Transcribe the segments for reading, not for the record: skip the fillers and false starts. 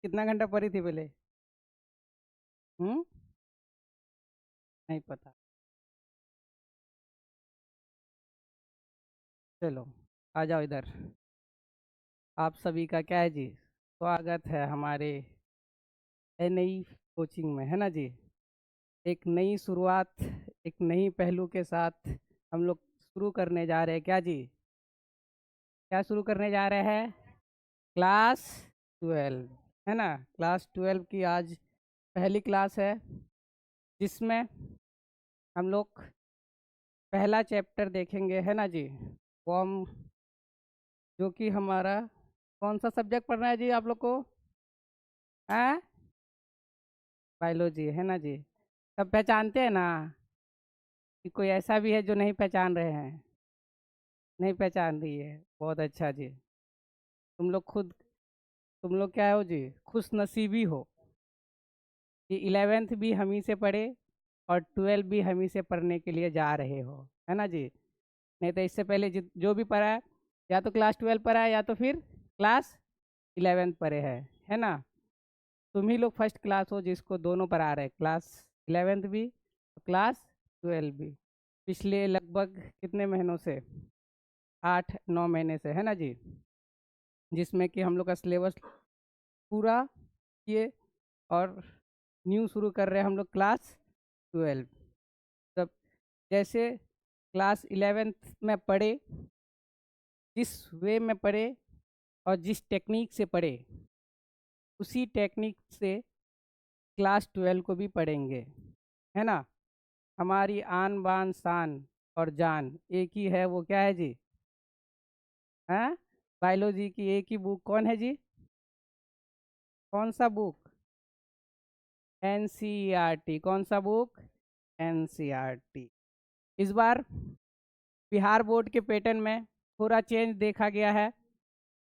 कितना घंटा पढ़ी थी पहले? नहीं पता। चलो, आ जाओ इधर। आप सभी का क्या है जी, स्वागत है हमारे नई कोचिंग में, है ना जी। एक नई शुरुआत, एक नई पहलू के साथ हम लोग शुरू करने जा रहे हैं। क्या जी, क्या शुरू करने जा रहे हैं? क्लास 12, है ना। क्लास 12 की आज पहली क्लास है, जिसमें हम लोग पहला चैप्टर देखेंगे, है ना जी। फॉर्म, जो कि हमारा कौन सा सब्जेक्ट पढ़ना है जी आप लोग को? हैं? बायोलॉजी, है ना जी। सब पहचानते हैं ना कि कोई ऐसा भी है जो नहीं पहचान रहे हैं? नहीं पहचान रही है, बहुत अच्छा जी। तुम लोग खुद, तुम लोग क्या हो जी, खुश नसीबी हो कि 11th भी हम ही से पढ़े और 12 भी हम ही से पढ़ने के लिए जा रहे हो, है ना जी। नहीं तो इससे पहले जो भी पढ़ा है, या तो क्लास 12 पढ़ा है या तो फिर क्लास 11th पढ़े है ना। तुम ही लोग फर्स्ट क्लास हो जिसको दोनों पढ़ा रहे, क्लास 11th भी और क्लास 12 भी। पिछले लगभग कितने महीनों से, 8-9 महीने से, है ना जी, जिसमें कि हम लोग का सिलेबस पूरा किए और न्यू शुरू कर रहे हैं हम लोग क्लास 12। तब जैसे क्लास 11th में पढ़े, जिस वे में पढ़े और जिस टेक्निक से पढ़े, उसी टेक्निक से क्लास 12 को भी पढ़ेंगे, है ना। हमारी आन बान शान और जान एक ही है, वो क्या है जी? हैं? बायोलॉजी की एक ही बुक कौन है जी? कौन सा बुक? एनसीईआरटी। कौन सा बुक? एनसीईआरटी। इस बार बिहार बोर्ड के पैटर्न में थोड़ा चेंज देखा गया है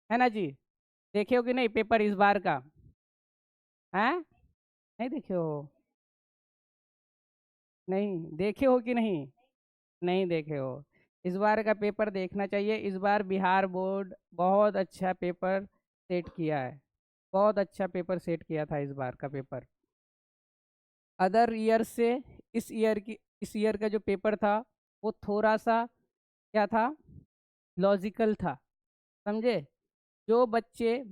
ना जी। देखे हो कि नहीं पेपर इस बार का? हैं? नहीं देखे हो? नहीं देखे हो कि नहीं? नहीं देखे हो? इस बार का पेपर देखना चाहिए। इस बार बिहार बोर्ड बहुत अच्छा पेपर सेट किया है, बहुत अच्छा पेपर सेट किया था इस बार का पेपर। अदर ईयर से इस ईयर का जो पेपर था वो थोड़ा सा क्या था, लॉजिकल था, समझे। जो बच्चे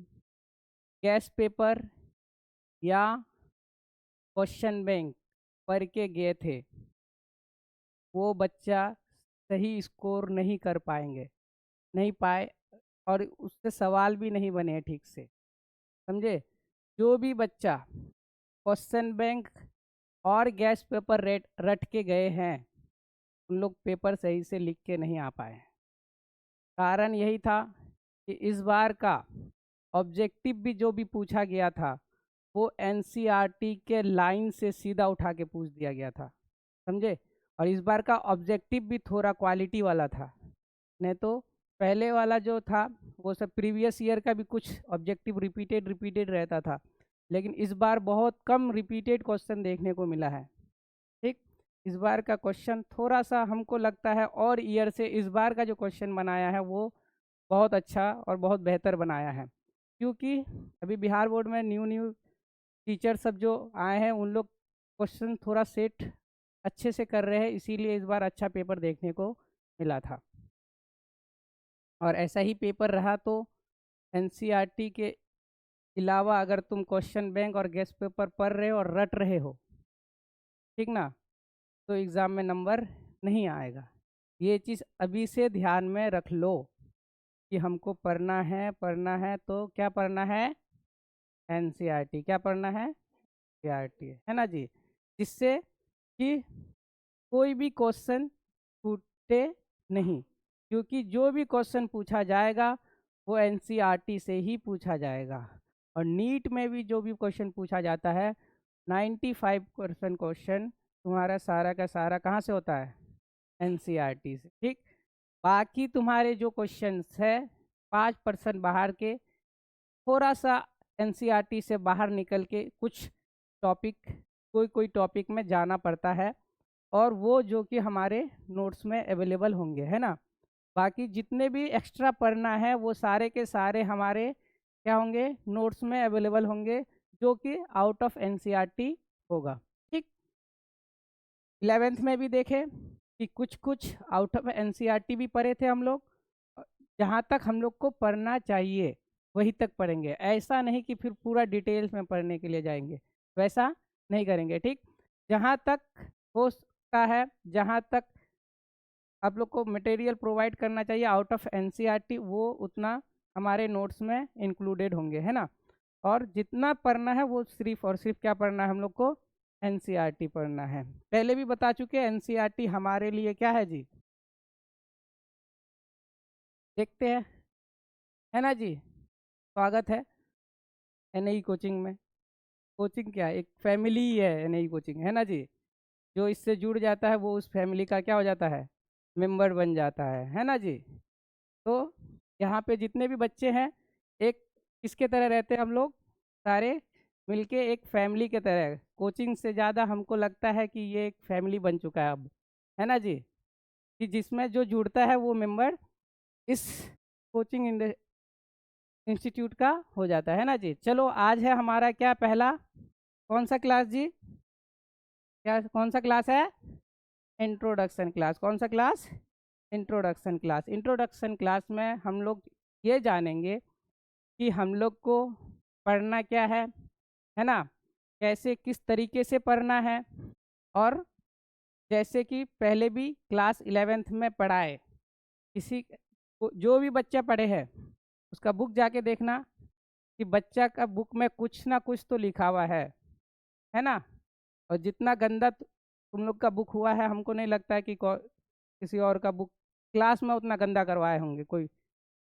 गैस पेपर या क्वेश्चन बैंक पढ़ के गए थे, वो बच्चा सही स्कोर नहीं कर पाएंगे, नहीं पाए, और उससे सवाल भी नहीं बने ठीक से, समझे। जो भी बच्चा क्वेश्चन बैंक और गैस पेपर रेट रट के गए हैं, उन लोग पेपर सही से लिख के नहीं आ पाए। कारण यही था कि इस बार का ऑब्जेक्टिव भी जो भी पूछा गया था वो एनसीईआरटी के लाइन से सीधा उठा के पूछ दिया गया था, समझे। और इस बार का ऑब्जेक्टिव भी थोड़ा क्वालिटी वाला था, नहीं तो पहले वाला जो था वो सब प्रीवियस ईयर का भी कुछ ऑब्जेक्टिव रिपीटेड रिपीटेड रहता था, लेकिन इस बार बहुत कम रिपीटेड क्वेश्चन देखने को मिला है। ठीक, इस बार का क्वेश्चन थोड़ा सा हमको लगता है और ईयर से इस बार का जो क्वेश्चन बनाया है वो बहुत अच्छा और बहुत बेहतर बनाया है, क्योंकि अभी बिहार बोर्ड में न्यू न्यू टीचर सब जो आए हैं उन लोग क्वेश्चन थोड़ा सेट अच्छे से कर रहे हैं, इसीलिए इस बार अच्छा पेपर देखने को मिला था। और ऐसा ही पेपर रहा तो एनसीईआरटी के अलावा अगर तुम क्वेश्चन बैंक और गेस्ट पेपर पढ़ रहे हो और रट रहे हो, ठीक ना, तो एग्ज़ाम में नंबर नहीं आएगा। ये चीज़ अभी से ध्यान में रख लो कि हमको पढ़ना है तो क्या पढ़ना है? एनसीईआरटी। क्या पढ़ना है? एनसीईआरटी, है ना जी। जिससे कि कोई भी क्वेश्चन छूटे नहीं, क्योंकि जो भी क्वेश्चन पूछा जाएगा वो एनसीईआरटी से ही पूछा जाएगा। और नीट में भी जो भी क्वेश्चन पूछा जाता है, 95% क्वेश्चन तुम्हारा सारा का सारा कहाँ से होता है? एनसीईआरटी से। ठीक, बाकी तुम्हारे जो क्वेश्चंस है 5% बाहर के, थोड़ा सा एनसीईआरटी से बाहर निकल के कुछ टॉपिक, कोई कोई टॉपिक में जाना पड़ता है, और वो जो कि हमारे नोट्स में अवेलेबल होंगे, है ना। बाकी जितने भी एक्स्ट्रा पढ़ना है वो सारे के सारे हमारे क्या होंगे, नोट्स में अवेलेबल होंगे। जो कि आउट ऑफ एनसीईआरटी होगा। ठीक, 11th में भी देखें कि कुछ कुछ आउट ऑफ एनसीईआरटी भी पढ़े थे हम लोग। जहाँ तक हम लोग को पढ़ना चाहिए वहीं तक पढ़ेंगे, ऐसा नहीं कि फिर पूरा डिटेल्स में पढ़ने के लिए जाएंगे, वैसा नहीं करेंगे। ठीक, जहाँ तक हो सकता है, जहाँ तक आप लोग को मटेरियल प्रोवाइड करना चाहिए आउट ऑफ एनसीईआरटी, वो उतना हमारे नोट्स में इंक्लूडेड होंगे, है ना। और जितना पढ़ना है वो सिर्फ और सिर्फ क्या पढ़ना है हम लोग को, एनसीईआरटी पढ़ना है। पहले भी बता चुके हैं एनसीईआरटी हमारे लिए क्या है जी, देखते हैं, है ना जी। स्वागत है एनआई कोचिंग में। कोचिंग क्या है, एक फैमिली ही है एनआई कोचिंग, है ना जी। जो इससे जुड़ जाता है वो उस फैमिली का क्या हो जाता है, मेंबर बन जाता है ना जी। तो यहाँ पे जितने भी बच्चे हैं एक किसके तरह रहते हैं हम लोग, सारे मिलके एक फैमिली के तरह। कोचिंग से ज़्यादा हमको लगता है कि ये एक फैमिली बन चुका है अब, है ना जी, कि जिसमें जो जुड़ता है वो मेंबर इस कोचिंग इंस्टीट्यूट का हो जाता है ना जी। चलो आज है हमारा क्या पहला, कौन सा क्लास जी, क्या कौन सा क्लास है, इंट्रोडक्शन क्लास। कौन सा class, introduction class. Introduction class में हम लोग ये जानेंगे कि हम लोग को पढ़ना क्या है ना, कैसे किस तरीके से पढ़ना है। और जैसे कि पहले भी क्लास 11th में पढ़ाए, किसी को जो भी बच्चा पढ़े है उसका बुक जाके देखना कि बच्चा का बुक में कुछ ना कुछ तो लिखा हुआ है ना। और जितना गंदा तुम लोग का बुक हुआ है, हमको नहीं लगता है कि किसी और का बुक क्लास में उतना गंदा करवाए होंगे, कोई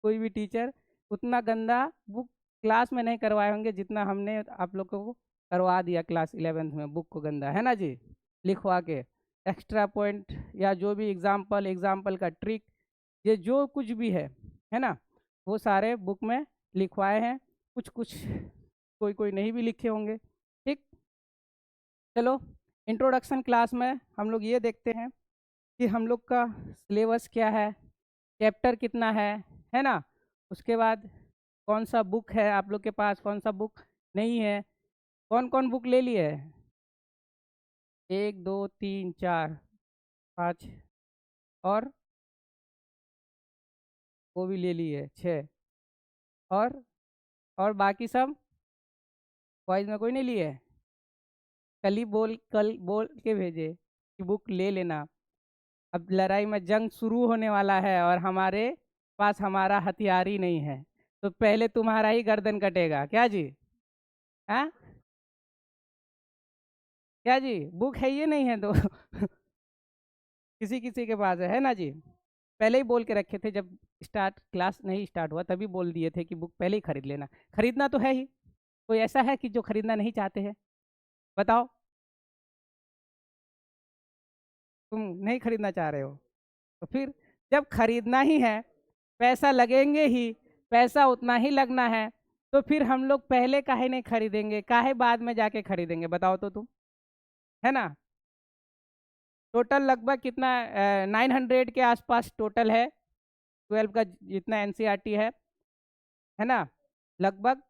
कोई भी टीचर उतना गंदा बुक क्लास में नहीं करवाए होंगे जितना हमने आप लोग को करवा दिया क्लास 11th में बुक को गंदा, है ना जी, लिखवा के एक्स्ट्रा पॉइंट या जो भी एग्जाम्पल का ट्रिक, ये जो कुछ भी है ना, वो सारे बुक में लिखवाए हैं। कुछ कुछ कोई कोई नहीं भी लिखे होंगे। ठीक, चलो इंट्रोडक्शन क्लास में हम लोग ये देखते हैं कि हम लोग का सिलेबस क्या है, चैप्टर कितना है ना। उसके बाद कौन सा बुक है आप लोग के पास, कौन सा बुक नहीं है, कौन कौन बुक ले लिए है, 1 2 3 4 5, और वो भी ले लिए 6, और बाकी सब वाइज में कोई नहीं लिए। कल बोल के भेजे कि बुक ले लेना, अब लड़ाई में जंग शुरू होने वाला है और हमारे पास हमारा हथियार ही नहीं है, तो पहले तुम्हारा ही गर्दन कटेगा क्या जी, हाँ क्या जी, बुक है ये नहीं है तो किसी किसी के पास है ना जी। पहले ही बोल के रखे थे, जब स्टार्ट क्लास नहीं स्टार्ट हुआ तभी बोल दिए थे कि बुक पहले ही खरीद लेना। खरीदना तो है ही, कोई ऐसा है कि जो खरीदना नहीं चाहते हैं, बताओ। तुम नहीं खरीदना चाह रहे हो, तो फिर जब खरीदना ही है, पैसा लगेंगे ही, पैसा उतना ही लगना है, तो फिर हम लोग पहले काहे नहीं खरीदेंगे, काहे बाद में जाके खरीदेंगे, बताओ तो तुम, है ना। टोटल लगभग कितना, 900 के आसपास टोटल है 12 का जितना एनसीईआरटी है ना। लगभग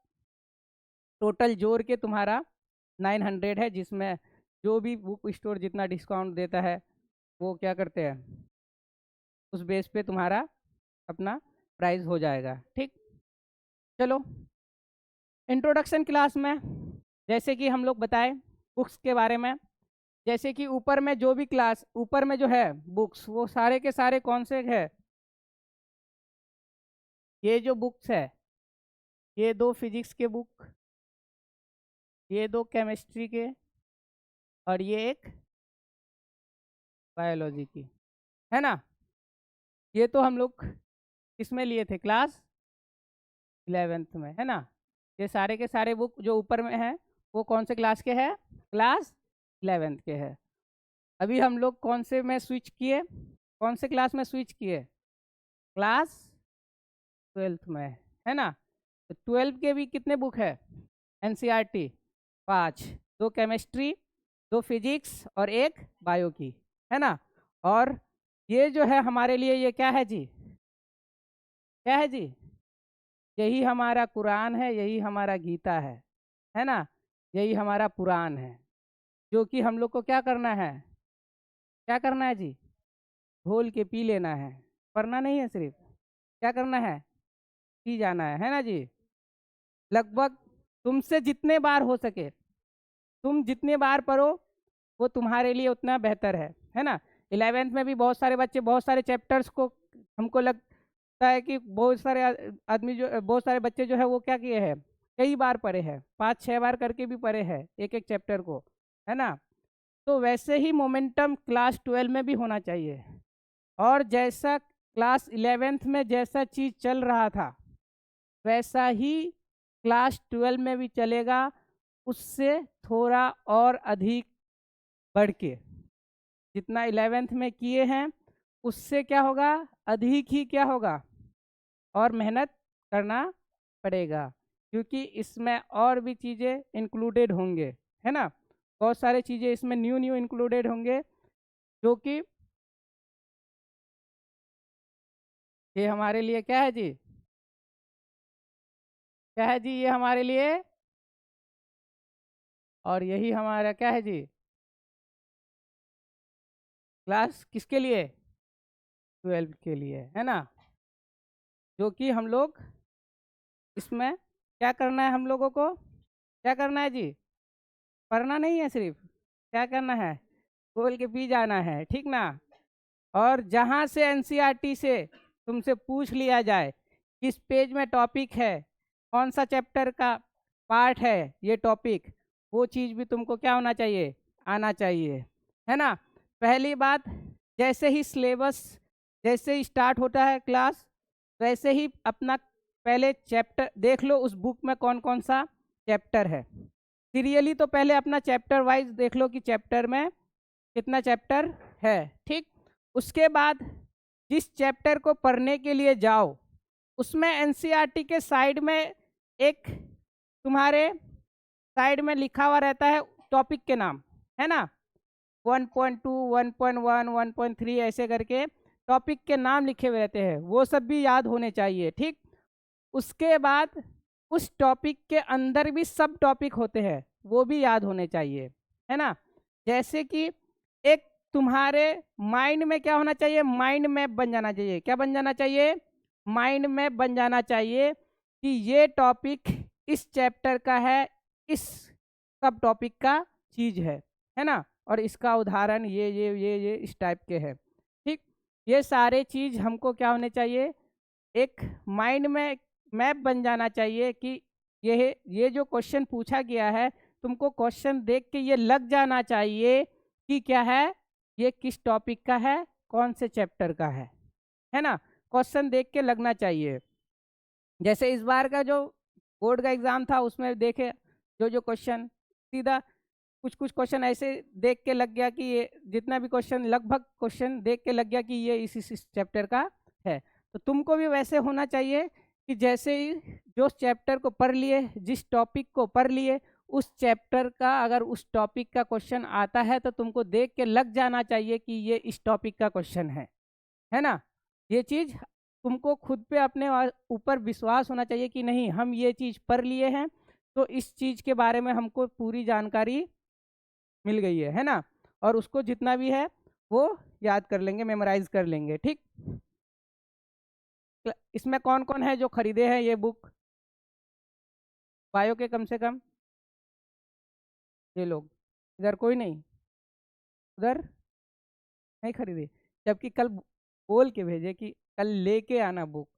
टोटल जोड़ के तुम्हारा 900 है, जिसमें जो भी बुक स्टोर जितना डिस्काउंट देता है वो क्या करते हैं, उस बेस पे तुम्हारा अपना प्राइस हो जाएगा। ठीक, चलो इंट्रोडक्शन क्लास में जैसे कि हम लोग बताएं बुक्स के बारे में, जैसे कि ऊपर में जो भी क्लास ऊपर में जो है बुक्स, वो सारे के सारे कौन से है, ये जो बुक्स है, ये 2 फिजिक्स के बुक, ये 2 केमिस्ट्री के, और ये एक बायोलॉजी की, है ना। ये तो हम लोग किसमें लिए थे, क्लास 11th में, है ना। ये सारे के सारे बुक जो ऊपर में है वो कौन से क्लास के हैं, क्लास 11th के हैं। अभी हम लोग कौन से में स्विच किए, कौन से क्लास में स्विच किए, क्लास 12th में, है ना। तो 12 के भी कितने बुक है एनसीईआरटी, 5, 2 केमिस्ट्री, 2 फिजिक्स और 1 बायो की, है ना। और ये जो है हमारे लिए ये क्या है जी, क्या है जी, यही हमारा कुरान है, यही हमारा गीता है ना। यही हमारा पुराण है, जो कि हम लोग को क्या करना है, क्या करना है जी, घोल के पी लेना है, पढ़ना नहीं है सिर्फ, क्या करना है, पी जाना है ना जी। लगभग तुमसे जितने बार हो सके, तुम जितने बार पढ़ो वो तुम्हारे लिए उतना बेहतर है ना। 11th में भी बहुत सारे बच्चे बहुत सारे चैप्टर्स को, हमको लगता है कि बहुत सारे आदमी जो, बहुत सारे बच्चे जो है वो क्या किए हैं, कई बार पढ़े हैं, 5-6 बार करके भी पढ़े हैं एक एक चैप्टर को, है ना। तो वैसे ही मोमेंटम क्लास 12 में भी होना चाहिए। और जैसा क्लास 11th में जैसा चीज़ चल रहा था वैसा ही क्लास 12 में भी चलेगा, उससे थोड़ा और अधिक बढ़ के। जितना 11th में किए हैं उससे क्या होगा, अधिक ही क्या होगा, और मेहनत करना पड़ेगा, क्योंकि इसमें और भी चीज़ें इंक्लूडेड होंगे, है ना। बहुत सारे चीज़ें इसमें न्यू न्यू इंक्लूडेड होंगे, जो कि ये हमारे लिए क्या है जी, क्या है जी, ये हमारे लिए, और यही हमारा क्या है जी, क्लास किसके लिए, 12 के लिए, है ना। जो कि हम लोग इसमें क्या करना है, हम लोगों को क्या करना है जी, पढ़ना नहीं है सिर्फ, क्या करना है, खोल के पी जाना है, ठीक ना। और जहाँ से एनसीईआरटी से तुमसे पूछ लिया जाए किस पेज में टॉपिक है, कौन सा चैप्टर का पार्ट है ये टॉपिक, वो चीज़ भी तुमको क्या होना चाहिए, आना चाहिए, है ना। पहली बात, जैसे ही सिलेबस जैसे ही स्टार्ट होता है क्लास, वैसे ही अपना पहले चैप्टर देख लो, उस बुक में कौन कौन सा चैप्टर है। सीरियली तो पहले अपना चैप्टर वाइज देख लो कि चैप्टर में कितना चैप्टर है, ठीक। उसके बाद जिस चैप्टर को पढ़ने के लिए जाओ उसमें एनसीईआरटी के साइड में एक तुम्हारे साइड में लिखा हुआ रहता है टॉपिक के नाम, है ना। 1.2, 1.1, 1.3 ऐसे करके टॉपिक के नाम लिखे हुए रहते हैं, वो सब भी याद होने चाहिए, ठीक। उसके बाद उस टॉपिक के अंदर भी सब टॉपिक होते हैं, वो भी याद होने चाहिए, है ना। जैसे कि एक तुम्हारे माइंड में क्या होना चाहिए, माइंड मैप बन जाना चाहिए, क्या बन जाना चाहिए, माइंड मैप बन जाना चाहिए कि ये टॉपिक इस चैप्टर का है, इस सब टॉपिक का चीज है ना। और इसका उदाहरण ये इस टाइप के है, ठीक। ये सारे चीज हमको क्या होने चाहिए, एक माइंड में मैप बन जाना चाहिए कि ये जो क्वेश्चन पूछा गया है, तुमको क्वेश्चन देख के ये लग जाना चाहिए कि क्या है, ये किस टॉपिक का है, कौन से चैप्टर का है ना। क्वेश्चन देख के लगना चाहिए। जैसे इस बार का जो बोर्ड का एग्जाम था उसमें देखे जो जो क्वेश्चन, सीधा कुछ कुछ क्वेश्चन ऐसे देख के लग गया कि ये जितना भी क्वेश्चन, लगभग क्वेश्चन देख के लग गया कि ये इस चैप्टर का है। तो तुमको भी वैसे होना चाहिए कि जैसे ही जो चैप्टर को पढ़ लिए, जिस टॉपिक को पढ़ लिए, उस चैप्टर का अगर उस टॉपिक का क्वेश्चन आता है तो तुमको देख के लग जाना चाहिए कि ये इस टॉपिक का क्वेश्चन है ना। ये चीज़ तुमको खुद पे अपने ऊपर विश्वास होना चाहिए कि नहीं, हम ये चीज़ पढ़ लिए हैं तो इस चीज़ के बारे में हमको पूरी जानकारी मिल गई है ना। और उसको जितना भी है वो याद कर लेंगे, मेमोराइज कर लेंगे, ठीक। इसमें कौन कौन है जो खरीदे हैं ये बुक, बायो के कम से कम ये लोग, इधर कोई नहीं, उधर नहीं खरीदे, जबकि कल बोल के भेजे कि कल लेके आना बुक,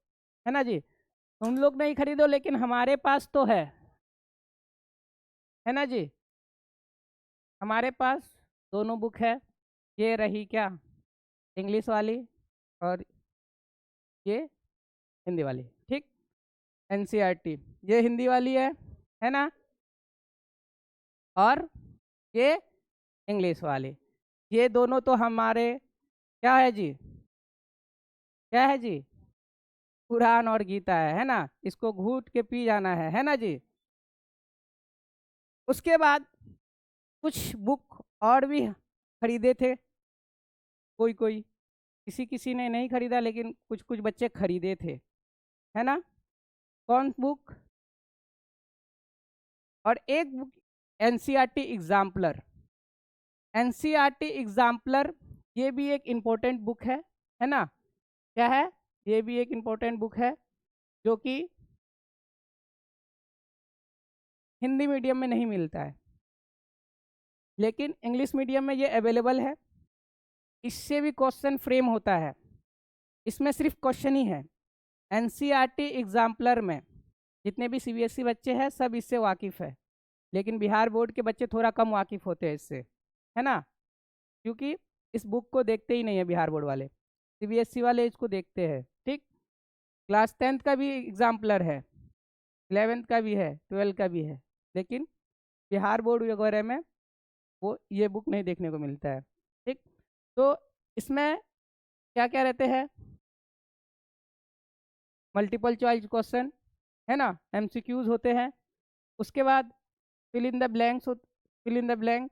है ना जी। तुम लोग नहीं खरीदो लेकिन हमारे पास तो है ना जी। हमारे पास दोनों बुक है, ये रही क्या, इंग्लिश वाली, और ये हिंदी वाली, ठीक। एनसीईआरटी ये हिंदी वाली है ना, और ये इंग्लिश वाली। ये दोनों तो हमारे क्या है जी, क्या है जी, कुरान और गीता है ना। इसको घूट के पी जाना है ना जी। उसके बाद कुछ बुक और भी खरीदे थे, कोई कोई, किसी किसी ने नहीं खरीदा लेकिन कुछ कुछ बच्चे खरीदे थे, है ना। कौन बुक, और एक book NCERT exemplar. NCERT exemplar ये भी एक इम्पोर्टेंट बुक है ना, क्या है, ये भी एक इम्पोर्टेंट बुक है जो कि हिंदी मीडियम में नहीं मिलता है, लेकिन इंग्लिश मीडियम में ये अवेलेबल है। इससे भी क्वेश्चन फ्रेम होता है, इसमें सिर्फ क्वेश्चन ही है। एनसीईआरटी एग्जाम्पलर में जितने भी सीबीएसई बच्चे हैं सब इससे वाकिफ़ है, लेकिन बिहार बोर्ड के बच्चे थोड़ा कम वाकिफ़ होते हैं इससे, है ना, क्योंकि इस बुक को देखते ही नहीं है बिहार बोर्ड वाले, सीबीएसई वाले इसको देखते हैं। ठीक, क्लास 10th का भी एग्जाम्पलर है, 11th का भी है, 12th का भी है, लेकिन बिहार बोर्ड वगैरह में वो ये बुक नहीं देखने को मिलता है। ठीक, तो इसमें क्या क्या रहते हैं, मल्टीपल चॉइस क्वेश्चन है ना, एमसीक्यूज होते हैं, उसके बाद fill in the blanks, fill in the blank,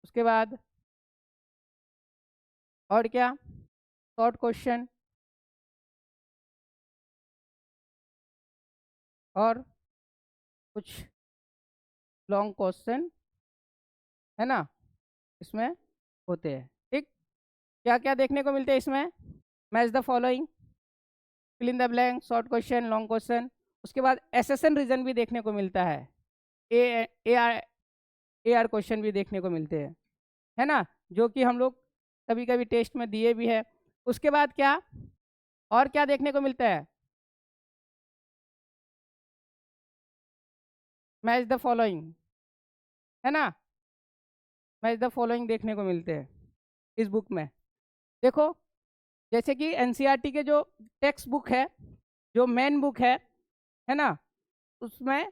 उसके बाद और क्या, शॉर्ट क्वेश्चन, और कुछ लॉन्ग क्वेश्चन, है ना, इसमें होते हैं। ठीक, क्या क्या देखने को मिलते हैं इसमें, match the following, fill in the blank, short question, long question, उसके बाद एसेशन रीजन भी देखने को मिलता है, ए आर क्वेश्चन भी देखने को मिलते हैं, है ना, जो कि हम लोग कभी कभी टेस्ट में दिए भी है। उसके बाद क्या, और क्या देखने को मिलता है, मैच द फॉलोइंग, है ना, मैच द फॉलोइंग देखने को मिलते हैं इस बुक में। देखो, जैसे कि एनसीईआरटी के जो टेक्स्ट बुक है, जो मेन बुक है ना, उसमें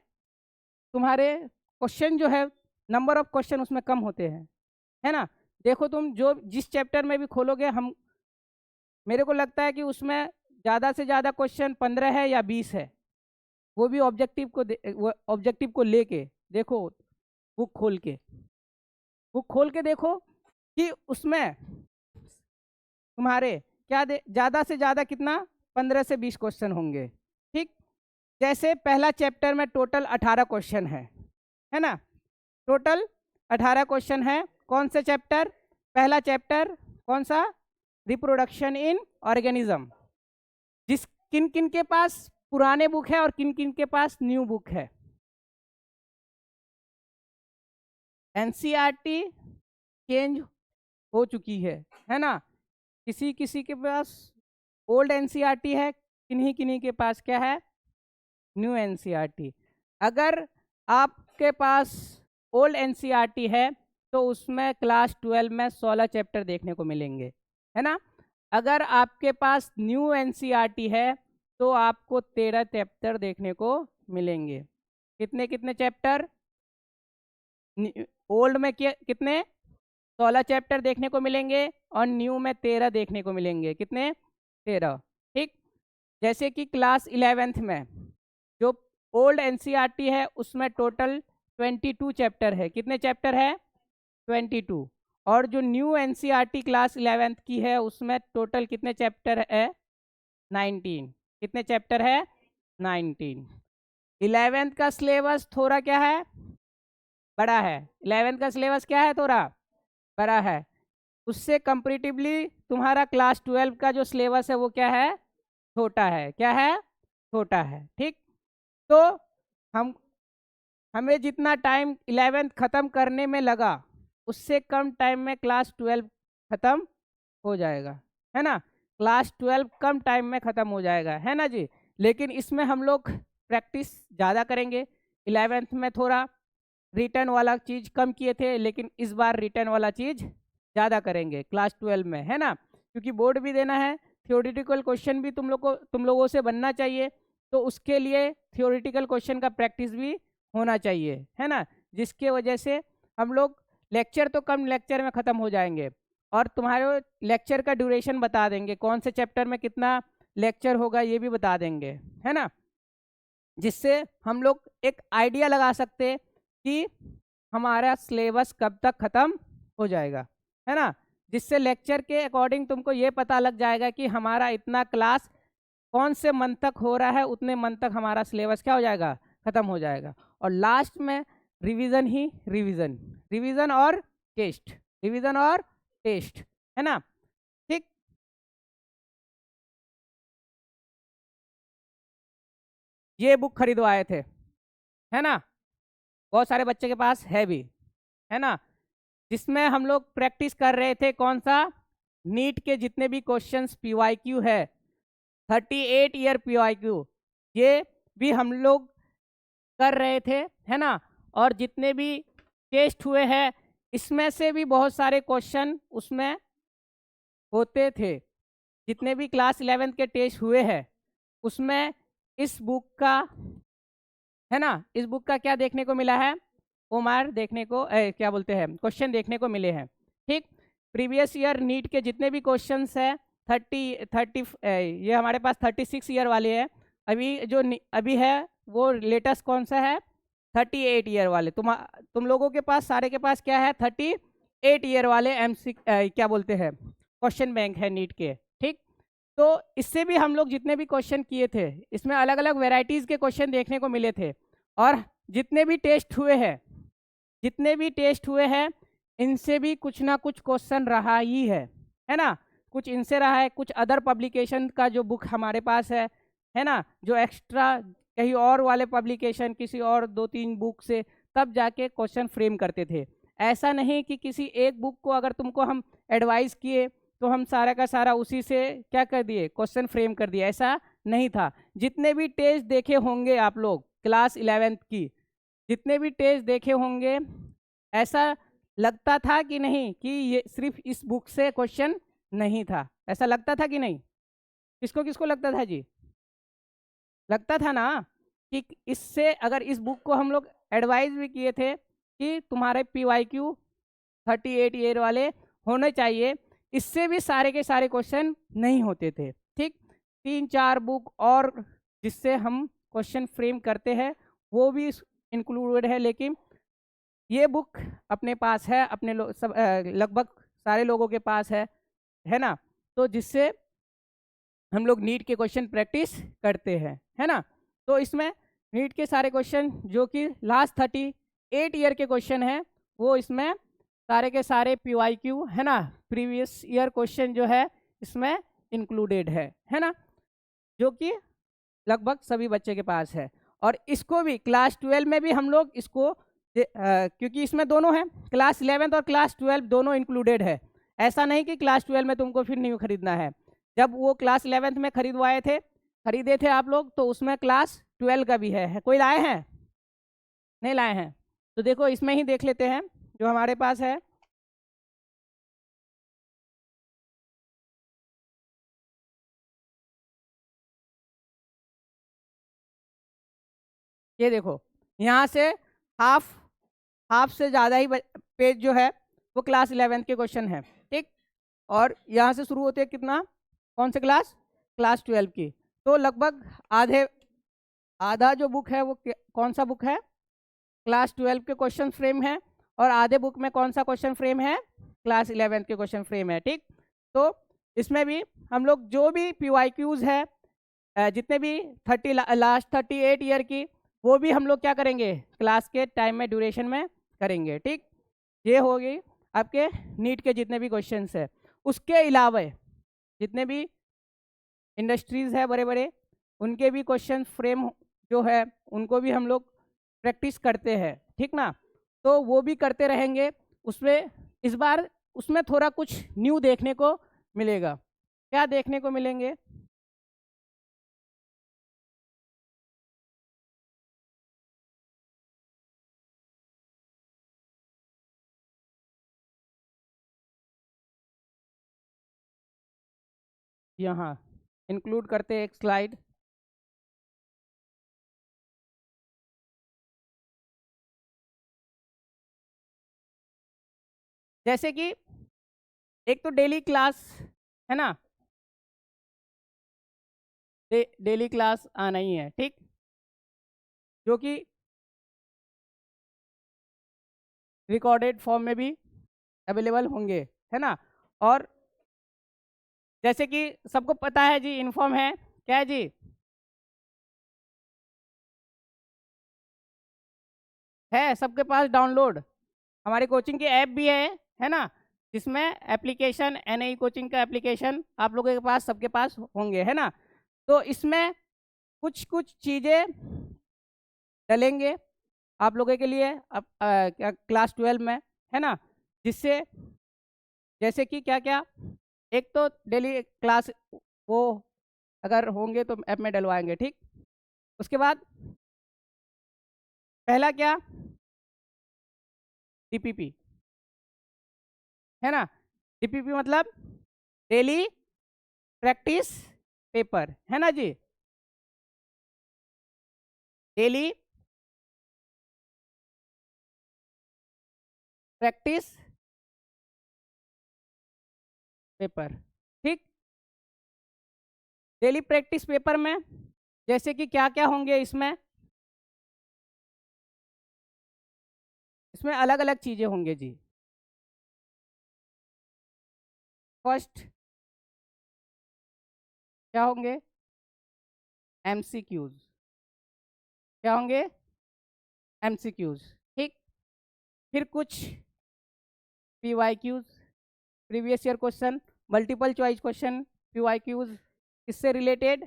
तुम्हारे क्वेश्चन जो है, नंबर ऑफ क्वेश्चन उसमें कम होते हैं, है ना। देखो तुम जो जिस चैप्टर में भी खोलोगे, हम मेरे को लगता है कि उसमें ज़्यादा से ज़्यादा क्वेश्चन 15 है या 20 है, वो भी ऑब्जेक्टिव को लेके देखो, बुक खोल के, बुक खोल के देखो कि उसमें तुम्हारे क्या ज़्यादा से ज़्यादा कितना, 15 से 20 क्वेश्चन होंगे। ठीक, जैसे पहला चैप्टर में टोटल 18 क्वेश्चन है ना, टोटल 18 क्वेश्चन है। कौन से चैप्टर, पहला चैप्टर कौन सा, रिप्रोडक्शन इन ऑर्गेनिज्म। जिस किन किन के पास पुराने बुक है और किन किन के पास न्यू बुक है। एनसीईआरटी चेंज हो चुकी है ना, किसी किसी के पास ओल्ड एनसीईआरटी है, किन्हीं किन्हीं के पास क्या है, न्यू एनसीईआरटी। अगर आपके पास ओल्ड एनसीईआरटी है तो उसमें क्लास 12 में 16 चैप्टर देखने को मिलेंगे, है ना। अगर आपके पास न्यू एनसीईआरटी है तो आपको 13 चैप्टर देखने को मिलेंगे। कितने कितने चैप्टर, ओल्ड में कितने, 16 चैप्टर देखने को मिलेंगे और न्यू में 13 देखने को मिलेंगे। कितने, 13। ठीक, जैसे कि क्लास 11th में जो ओल्ड एनसीईआरटी है उसमें टोटल 22 चैप्टर है। कितने चैप्टर है, 22। और जो न्यू एनसीईआरटी क्लास 11th की है उसमें टोटल कितने चैप्टर है, 19। कितने चैप्टर है, 19। 11th का सिलेबस थोड़ा क्या है, बड़ा है। 11th का सिलेबस क्या है, थोड़ा बड़ा है। उससे कंपेरेटिवली तुम्हारा क्लास 12 का जो सिलेबस है वो क्या है, छोटा है। क्या है, छोटा है। ठीक, तो हमें जितना टाइम 11th ख़त्म करने में लगा उससे कम टाइम में क्लास 12 ख़त्म हो जाएगा, है ना। क्लास 12 कम टाइम में ख़त्म हो जाएगा, है ना जी। लेकिन इसमें हम लोग प्रैक्टिस ज़्यादा करेंगे। 11th में थोड़ा रिटर्न वाला चीज़ कम किए थे, लेकिन इस बार रिटर्न वाला चीज़ ज़्यादा करेंगे क्लास 12 में, है ना, क्योंकि बोर्ड भी देना है। थियोरिटिकल क्वेश्चन भी तुम लोगों से बनना चाहिए, तो उसके लिए थियोरिटिकल क्वेश्चन का प्रैक्टिस भी होना चाहिए, है ना। जिसके वजह से हम लोग लेक्चर तो कम लेक्चर में ख़त्म हो जाएंगे और तुम्हारे लेक्चर का ड्यूरेशन बता देंगे, कौन से चैप्टर में कितना लेक्चर होगा ये भी बता देंगे, है ना। जिससे हम लोग एक आइडिया लगा सकते हैं कि हमारा सिलेबस कब तक ख़त्म हो जाएगा, है ना। जिससे लेक्चर के अकॉर्डिंग तुमको ये पता लग जाएगा कि हमारा इतना क्लास कौन से मंथ तक हो रहा है, उतने मंथ तक हमारा सिलेबस क्या हो जाएगा, ख़त्म हो जाएगा। और लास्ट में रिवीजन ही रिवीजन, रिवीजन और टेस्ट, रिवीजन और टेस्ट, है ना। ठीक, ये बुक खरीदवाए थे, है ना, बहुत सारे बच्चे के पास है भी, है ना, जिसमें हम लोग प्रैक्टिस कर रहे थे कौन सा, नीट के जितने भी क्वेश्चंस पीवाईक्यू है, 38 ईयर पीवाईक्यू, ये भी हम लोग कर रहे थे, है ना। और जितने भी टेस्ट हुए हैं इसमें से भी बहुत सारे क्वेश्चन उसमें होते थे, जितने भी क्लास 11th के टेस्ट हुए हैं उसमें इस बुक का, है ना, इस बुक का क्या देखने को मिला है, ओमार देखने को क्या बोलते हैं, क्वेश्चन देखने को मिले हैं। ठीक, प्रीवियस ईयर नीट के जितने भी क्वेश्चंस है 30 ये हमारे पास 36 ईयर वाले हैं, अभी जो अभी है वो लेटेस्ट कौन सा है, 38 ईयर वाले। तुम लोगों के पास सारे के पास क्या है, 38 ईयर वाले क्या बोलते हैं क्वेश्चन बैंक है नीट के। ठीक, तो इससे भी हम लोग जितने भी क्वेश्चन किए थे इसमें अलग अलग वेराइटीज़ के क्वेश्चन देखने को मिले थे, और जितने भी टेस्ट हुए हैं, जितने भी टेस्ट हुए हैं इनसे भी कुछ ना कुछ क्वेश्चन रहा ही है ना, कुछ इनसे रहा है, कुछ अदर पब्लिकेशन का जो बुक हमारे पास है ना, जो एक्स्ट्रा कहीं और वाले पब्लिकेशन किसी और 2-3 बुक से तब जाके क्वेश्चन फ्रेम करते थे। ऐसा नहीं कि किसी एक बुक को अगर तुमको हम एडवाइस किए तो हम सारा का सारा उसी से क्या कर दिए, क्वेश्चन फ्रेम कर दिए, ऐसा नहीं था। जितने भी टेस्ट देखे होंगे आप लोग क्लास 11th की, जितने भी टेस्ट देखे होंगे, ऐसा लगता था कि नहीं कि ये सिर्फ इस बुक से क्वेश्चन नहीं था, ऐसा लगता था कि नहीं, किसको किसको लगता था जी, लगता था ना कि इससे, अगर इस बुक को हम लोग एडवाइस भी किए थे कि तुम्हारे पीवाईक्यू 38 ईयर वाले होने चाहिए, इससे भी सारे के सारे क्वेश्चन नहीं होते थे। ठीक, 3-4 बुक और जिससे हम क्वेश्चन फ्रेम करते हैं वो भी इंक्लूडेड है, लेकिन ये बुक अपने पास है, अपने सब लगभग सारे लोगों के पास है ना, तो जिससे हम लोग नीट के क्वेश्चन प्रैक्टिस करते हैं, है ना। तो इसमें नीट के सारे क्वेश्चन जो कि लास्ट 38 ईयर के क्वेश्चन है वो इसमें सारे के सारे पीवाईक्यू, है ना, प्रीवियस ईयर क्वेश्चन जो है इसमें इंक्लूडेड है ना, जो कि लगभग सभी बच्चे के पास है। और इसको भी क्लास 12 में भी हम लोग इसको क्योंकि इसमें दोनों है, क्लास 11th और क्लास 12 दोनों इंक्लूडेड है, ऐसा नहीं कि क्लास 12 में तुमको फिर न्यू खरीदना है। जब वो क्लास 11th में खरीदे थे आप लोग, तो उसमें क्लास 12 का भी है। कोई लाए हैं, नहीं लाए हैं, तो देखो इसमें ही देख लेते हैं जो हमारे पास है। ये देखो यहाँ से हाफ हाफ से ज़्यादा ही पेज जो है वो क्लास 11th के क्वेश्चन है। ठीक, और यहाँ से शुरू होते हैं कितना, कौन से क्लास, क्लास 12 की, तो लगभग आधा जो बुक है वो कौन सा बुक है, क्लास 12 के क्वेश्चन फ्रेम है, और आधे बुक में कौन सा क्वेश्चन फ्रेम है, क्लास 11th के क्वेश्चन फ्रेम है। ठीक, तो इसमें भी हम लोग जो भी पीवाईक्यूज है जितने भी लास्ट 38 ईयर की, वो भी हम लोग क्या करेंगे क्लास के टाइम में ड्यूरेशन में करेंगे। ठीक, ये हो गई आपके नीट के जितने भी क्वेश्चंस है। उसके अलावा जितने भी इंडस्ट्रीज है बड़े बड़े, उनके भी क्वेश्चन फ्रेम जो है उनको भी हम लोग प्रैक्टिस करते हैं, ठीक ना, तो वो भी करते रहेंगे। उसमें इस बार उसमें थोड़ा कुछ न्यू देखने को मिलेगा। क्या देखने को मिलेंगे, यहाँ इंक्लूड करते एक स्लाइड, जैसे कि एक तो डेली क्लास है ना, डेली क्लास आना ही है। ठीक, जो कि रिकॉर्डेड फॉर्म में भी अवेलेबल होंगे, है ना। और जैसे कि सबको पता है जी, इन्फॉर्म है क्या है जी, है सबके पास डाउनलोड? हमारी कोचिंग की ऐप भी है ना, जिसमें एप्लीकेशन NAE कोचिंग का एप्लीकेशन आप लोगों के पास सबके पास होंगे, है ना। तो इसमें कुछ कुछ चीज़ें डलेंगे आप लोगों के लिए अब क्या क्लास 12 में, है ना, जिससे जैसे कि क्या क्या, एक तो डेली क्लास वो अगर होंगे तो ऐप में डलवाएंगे, ठीक। उसके बाद पहला क्या, DPP, है ना। DPP मतलब डेली प्रैक्टिस पेपर, है ना जी। डेली प्रैक्टिस पेपर, ठीक। डेली प्रैक्टिस पेपर में जैसे कि क्या क्या होंगे इसमें, इसमें अलग अलग चीजें होंगे जी। फर्स्ट क्या होंगे, MCQs, क्या होंगे, MCQs, ठीक। फिर कुछ PYQs, previous year question, multiple choice question, PYQs, किससे रिलेटेड,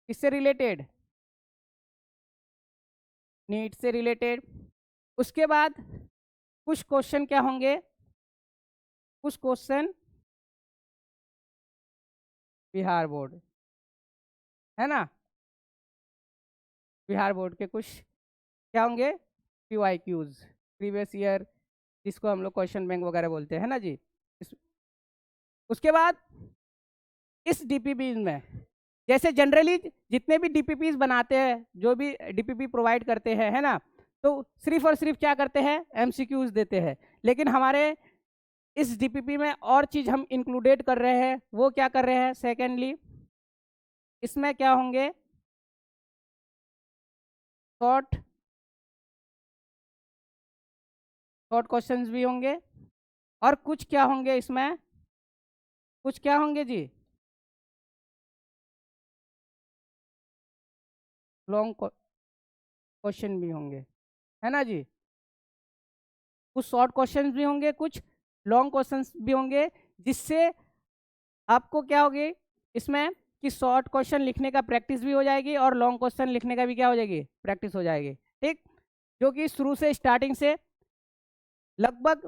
किससे रिलेटेड, नीट से रिलेटेड। उसके बाद कुछ क्वेश्चन क्या होंगे, कुछ क्वेश्चन बिहार बोर्ड, है ना, बिहार बोर्ड के कुछ क्या होंगे, PYQs, प्रीवियस ईयर, जिसको हम लोग क्वेश्चन बैंक वगैरह बोलते हैं ना जी। उसके बाद इस DPP में जैसे जनरली जितने भी DPPs बनाते हैं, जो भी DPP प्रोवाइड करते हैं, है ना, तो सिर्फ और सिर्फ क्या करते हैं, MCQs देते हैं। लेकिन हमारे इस DPP में और चीज हम इंक्लूडेड कर रहे हैं, वो क्या कर रहे हैं, सेकेंडली इसमें क्या होंगे, शॉर्ट शॉर्ट क्वेश्चंस भी होंगे, और कुछ क्या होंगे इसमें, कुछ क्या होंगे जी, लॉन्ग क्वेश्चन भी होंगे, है ना जी। कुछ शॉर्ट क्वेश्चंस भी होंगे, कुछ लॉन्ग क्वेश्चंस भी होंगे, जिससे आपको क्या होगी इसमें कि शॉर्ट क्वेश्चन लिखने का प्रैक्टिस भी हो जाएगी और लॉन्ग क्वेश्चन लिखने का भी क्या हो जाएगी, प्रैक्टिस हो जाएगी, ठीक। जो कि शुरू से स्टार्टिंग से लगभग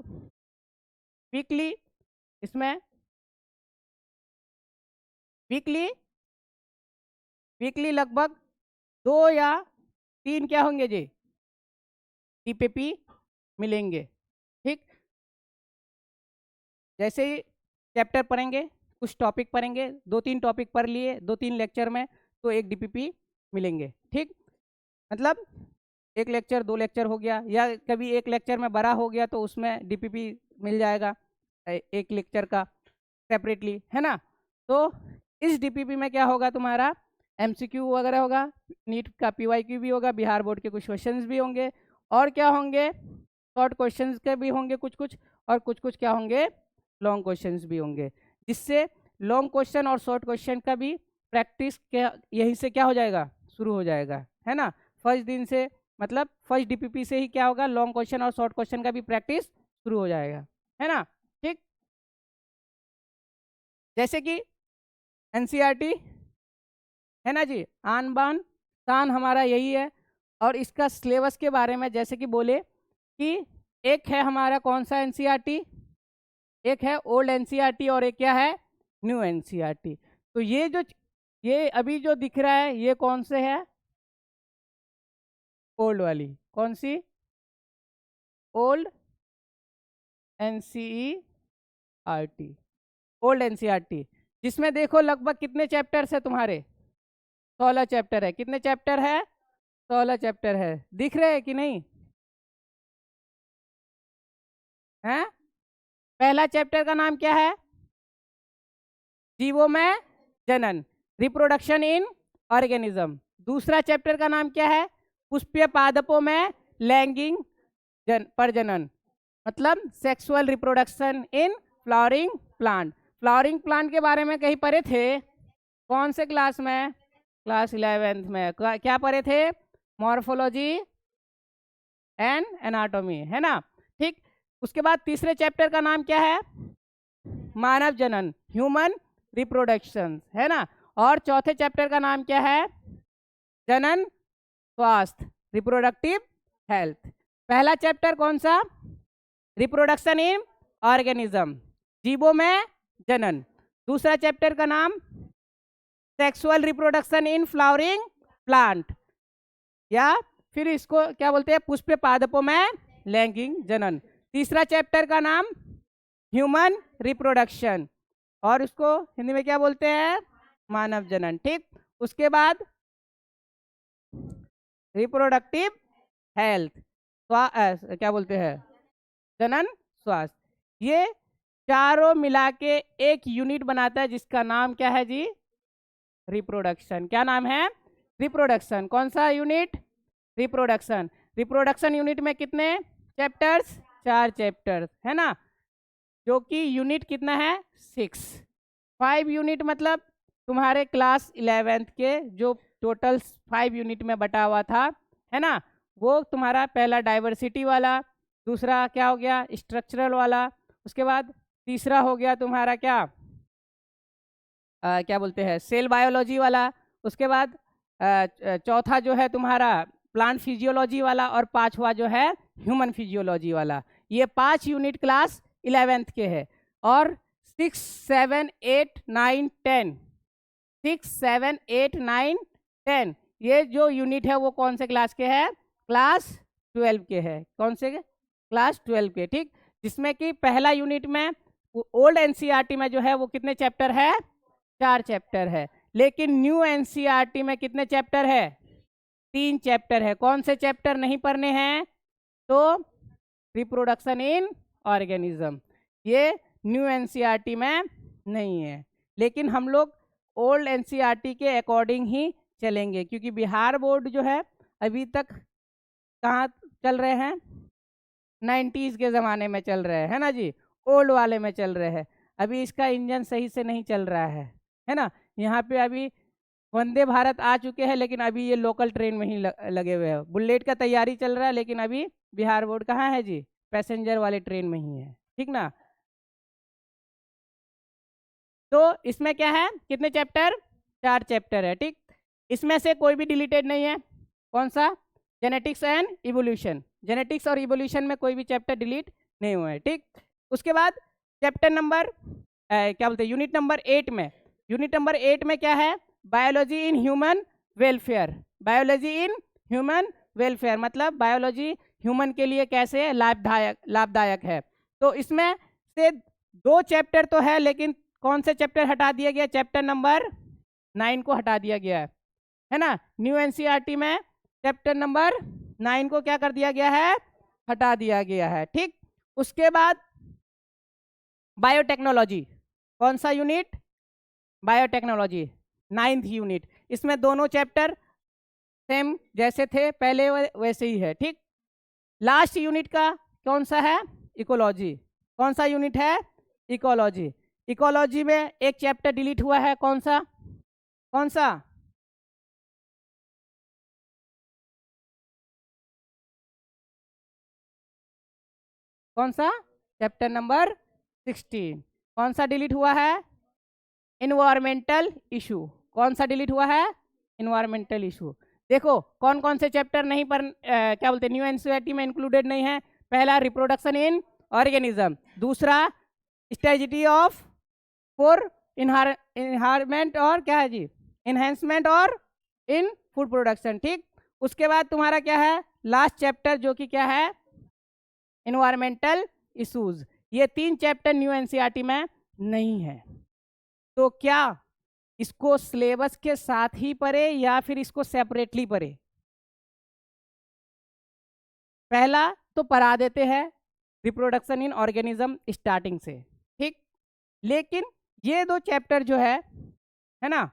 वीकली, इसमें वीकली वीकली लगभग 2 या 3 क्या होंगे जी, DPP मिलेंगे, ठीक। जैसे ही चैप्टर पढ़ेंगे, कुछ टॉपिक पढ़ेंगे, 2-3 टॉपिक पढ़ लिए 2-3 लेक्चर में, तो एक DPP मिलेंगे, ठीक। मतलब एक लेक्चर 2 लेक्चर हो गया, या कभी एक लेक्चर में बड़ा हो गया तो उसमें DPP मिल जाएगा एक लेक्चर का सेपरेटली, है ना। तो इस DPP में क्या होगा, तुम्हारा MCQ वगैरह होगा, नीट का PYQ भी होगा, बिहार बोर्ड के कुछ क्वेश्चंस भी होंगे, और क्या होंगे, शॉर्ट क्वेश्चंस के भी होंगे कुछ कुछ, और कुछ कुछ क्या होंगे, लॉन्ग क्वेश्चंस भी होंगे, जिससे लॉन्ग क्वेश्चन और शॉर्ट क्वेश्चन का भी प्रैक्टिस यहीं से क्या हो जाएगा, शुरू हो जाएगा, है ना। फर्स्ट दिन से, मतलब फर्स्ट DPP से ही क्या होगा, लॉन्ग क्वेश्चन और शॉर्ट क्वेश्चन का भी प्रैक्टिस शुरू हो जाएगा, है ना, ठीक। जैसे कि NCERT, है ना जी, आन बान शान हमारा यही है। और इसका सिलेबस के बारे में जैसे कि बोले कि एक है हमारा कौन सा NCERT, एक है ओल्ड NCERT और एक क्या है, न्यू NCERT। तो ये अभी जो दिख रहा है ये कौन से है, ओल्ड वाली, कौन सी, ओल्ड NCERT, ओल्ड NCERT, जिसमें देखो लगभग कितने चैप्टर्स है तुम्हारे, 16 चैप्टर है। कितने चैप्टर है, 16 चैप्टर है, दिख रहे हैं कि नहीं, हैं। पहला चैप्टर का नाम क्या है, जीवों में जनन, रिप्रोडक्शन इन ऑर्गेनिज्म। दूसरा चैप्टर का नाम क्या है, पुष्पीय पादपों में लैंगिक प्रजनन, मतलब sexual reproduction in flowering plant. Flowering plant के बारे में कहीं पढ़े थे, कौन से क्लास में, क्लास 11th में क्या पढ़े थे, मॉर्फोलॉजी एंड एनाटॉमी, है ना। ठीक, उसके बाद तीसरे चैप्टर का नाम क्या है? मानव जनन, ह्यूमन रिप्रोडक्शन, है ना। और चौथे चैप्टर का नाम क्या है? जनन स्वास्थ्य, रिप्रोडक्टिव हेल्थ। पहला चैप्टर कौन सा? रिप्रोडक्शन इन ऑर्गेनिज्म, जीवों में जनन। दूसरा चैप्टर का नाम sexual reproduction in flowering plant, या फिर इसको क्या बोलते हैं, पुष्प पादपों में लैंगिक जनन। तीसरा चैप्टर का नाम ह्यूमन रिप्रोडक्शन, और उसको हिंदी में क्या बोलते हैं? मानव जनन। ठीक, उसके बाद रिप्रोडक्टिव हेल्थ, क्या बोलते हैं? जनन स्वास्थ्य। ये चारों मिला के एक यूनिट बनाता है जिसका नाम क्या है जी? रिप्रोडक्शन। क्या नाम है? रिप्रोडक्शन। कौन सा यूनिट? रिप्रोडक्शन। रिप्रोडक्शन यूनिट में कितने चैप्टर्स? 4 चैप्टर्स, है ना, जो कि यूनिट कितना है? 6। 5 यूनिट मतलब तुम्हारे क्लास 11th के जो टोटल 5 यूनिट में बटा हुआ था, है ना, वो तुम्हारा पहला डाइवर्सिटी वाला, दूसरा क्या हो गया? स्ट्रक्चरल वाला, उसके बाद तीसरा हो गया तुम्हारा क्या बोलते हैं, सेल बायोलॉजी वाला, उसके बाद चौथा जो है तुम्हारा प्लांट फिजियोलॉजी वाला, और पांचवा जो है ह्यूमन फिजियोलॉजी वाला। ये 5 यूनिट क्लास 11th के हैं। और 6, 7, 8, 9, 10, 6, 7, 8, 9, 10 ये जो यूनिट है वो कौन से क्लास के हैं? क्लास 12 के हैं। कौन से? क्लास 12 के। ठीक, जिसमें कि पहला यूनिट में ओल्ड एनसीईआरटी में जो है वो कितने चैप्टर है? 4 चैप्टर है। लेकिन न्यू एनसीईआरटी में कितने चैप्टर है? 3 चैप्टर है। कौन से चैप्टर नहीं पढ़ने हैं? तो रिप्रोडक्शन इन ऑर्गेनिज्म, ये न्यू एनसीईआरटी में नहीं है। लेकिन हम लोग ओल्ड एनसीईआरटी के अकॉर्डिंग ही चलेंगे, क्योंकि बिहार बोर्ड जो है अभी तक कहाँ चल रहे हैं? 90s के ज़माने में चल रहे हैं, है ना जी, ओल्ड वाले में चल रहे हैं। अभी इसका इंजन सही से नहीं चल रहा है ना। यहाँ पे अभी वंदे भारत आ चुके हैं, लेकिन अभी ये लोकल ट्रेन में ही लगे हुए हैं। बुलेट का तैयारी चल रहा है, लेकिन अभी बिहार बोर्ड कहाँ है जी? पैसेंजर वाले ट्रेन में ही है। ठीक ना। तो इसमें क्या है? कितने चैप्टर? 4 चैप्टर है। ठीक, इसमें से कोई भी डिलीटेड नहीं है। कौन सा? Genetics and evolution. जेनेटिक्स और इवोल्यूशन में कोई भी चैप्टर डिलीट नहीं हुआ है। ठीक, उसके बाद चैप्टर नंबर क्या बोलते हैं, यूनिट नंबर 8 में, यूनिट नंबर 8 में क्या है? बायोलॉजी इन ह्यूमन वेलफेयर। बायोलॉजी इन ह्यूमन वेलफेयर मतलब बायोलॉजी ह्यूमन के लिए कैसे लाभदायक है। तो इसमें से 2 चैप्टर तो है, लेकिन कौन से चैप्टर हटा दिया गया? चैप्टर नंबर 9 को हटा दिया गया है ना। न्यू एनसीईआरटी में चैप्टर नंबर 9 को क्या कर दिया गया है? हटा दिया गया है। ठीक, उसके बाद बायोटेक्नोलॉजी। कौन सा यूनिट? Biotechnology, 9th unit. इसमें दोनों चैप्टर सेम जैसे थे पहले वैसे ही है। ठीक, लास्ट यूनिट का कौन सा है? इकोलॉजी। कौन सा यूनिट है? इकोलॉजी। इकोलॉजी में एक चैप्टर डिलीट हुआ है। कौन सा? कौन सा? कौन सा? Chapter number 16। कौन सा डिलीट हुआ है? Environmental issue. कौन सा डिलीट हुआ है? Environmental issue. देखो कौन कौन से चैप्टर नहीं पर क्या बोलते हैं, न्यू एनसीईआरटी में इंक्लूडेड नहीं है। पहला रिप्रोडक्शन इन ऑर्गेनिज्म, दूसरा स्ट्रेटजी ऑफ फॉर इन्हारमेंट और क्या है जी, इन्हेंसमेंट और इन फूड प्रोडक्शन। ठीक, उसके बाद तुम्हारा क्या है? लास्ट चैप्टर जो कि क्या है? Environmental issues. ये 3 चैप्टर न्यू एनसीईआरटी में नहीं है। तो क्या इसको सिलेबस के साथ ही पढ़े या फिर इसको सेपरेटली पढ़े? पहला तो पढ़ा देते हैं रिप्रोडक्शन इन ऑर्गेनिज्म स्टार्टिंग से। ठीक, लेकिन ये 2 चैप्टर जो है ना,